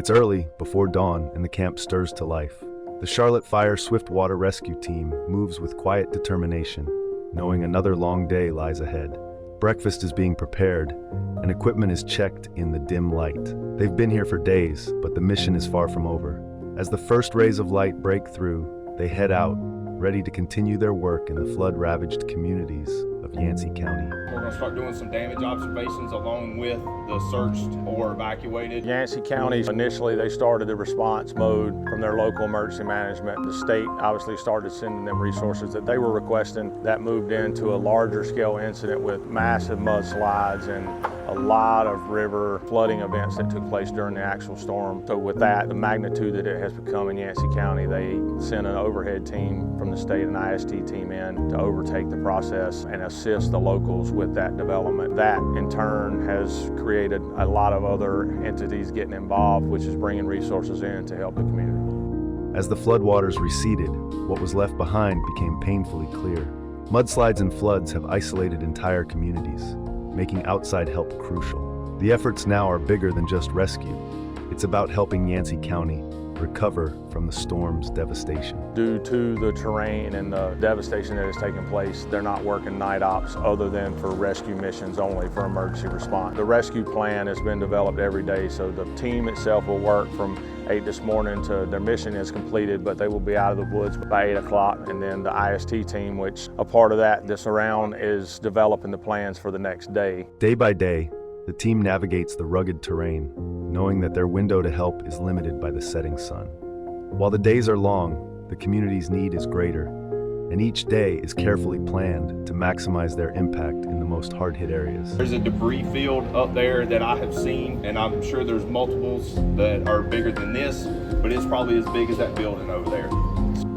It's early, before dawn, and the camp stirs to life. The Charlotte Fire Swiftwater Rescue Team moves with quiet determination, knowing another long day lies ahead. Breakfast is being prepared, and equipment is checked in the dim light. They've been here for days, but the mission is far from over. As the first rays of light break through, they head out, ready to continue their work in the flood-ravaged communities of Yancey County. We're going to start doing some damage observations along with the searched or evacuated. Yancey County, initially they started the response mode from their local emergency management. The state obviously started sending them resources that they were requesting. That moved into a larger scale incident with massive mudslides and a lot of river flooding events that took place during the actual storm. So with that, the magnitude that it has become in Yancey County, they sent an overhead team from the state, an IST team in to overtake the process and assist the locals with that development. That in turn has created a lot of other entities getting involved, which is bringing resources in to help the community. As the floodwaters receded, what was left behind became painfully clear. Mudslides and floods have isolated entire communities, making outside help crucial. The efforts now are bigger than just rescue. It's about helping Yancey County recover from the storm's devastation. Due to the terrain and the devastation that has taken place, they're not working night ops other than for rescue missions only, for emergency response. The rescue plan has been developed every day, so the team itself will work from 8 this morning to their mission is completed, but they will be out of the woods by 8 o'clock. And then the IST team, which a part of that this around, is developing the plans for the next day. Day by day, the team navigates the rugged terrain, knowing that their window to help is limited by the setting sun. While the days are long, the community's need is greater, and each day is carefully planned to maximize their impact in the most hard-hit areas. There's a debris field up there that I have seen, and I'm sure there's multiples that are bigger than this, but it's probably as big as that building over there.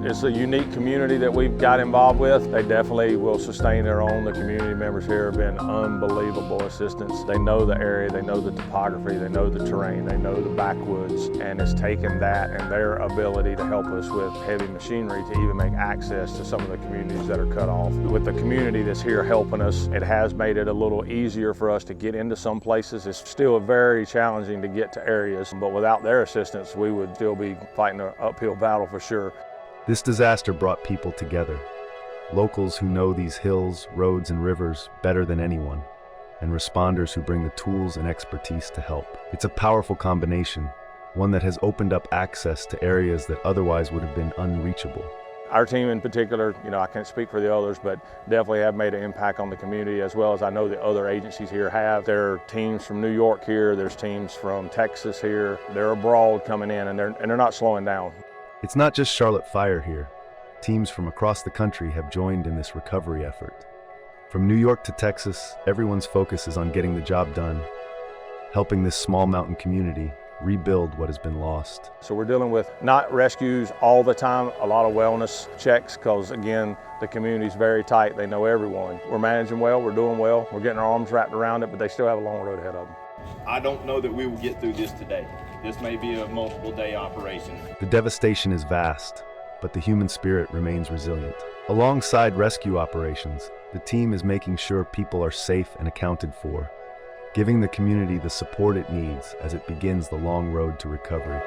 It's a unique community that we've got involved with. They definitely will sustain their own. The community members here have been unbelievable assistance. They know the area, they know the topography, they know the terrain, they know the backwoods, and it's taken that and their ability to help us with heavy machinery to even make access to some of the communities that are cut off. With the community that's here helping us, it has made it a little easier for us to get into some places. It's still very challenging to get to areas, but without their assistance, we would still be fighting an uphill battle for sure. This disaster brought people together, locals who know these hills, roads, and rivers better than anyone, and responders who bring the tools and expertise to help. It's a powerful combination, one that has opened up access to areas that otherwise would have been unreachable. Our team in particular, I can't speak for the others, but definitely have made an impact on the community, as well as I know the other agencies here have. There are teams from New York here, there's teams from Texas here. They're abroad coming in, and they're not slowing down. It's not just Charlotte Fire here. Teams from across the country have joined in this recovery effort. From New York to Texas, everyone's focus is on getting the job done, helping this small mountain community rebuild what has been lost. So we're dealing with not rescues all the time, a lot of wellness checks, because again, the community's very tight. They know everyone. We're managing well, we're doing well, we're getting our arms wrapped around it, but they still have a long road ahead of them. I don't know that we will get through this today. This may be a multiple day operation. The devastation is vast, but the human spirit remains resilient. Alongside rescue operations, the team is making sure people are safe and accounted for, giving the community the support it needs as it begins the long road to recovery.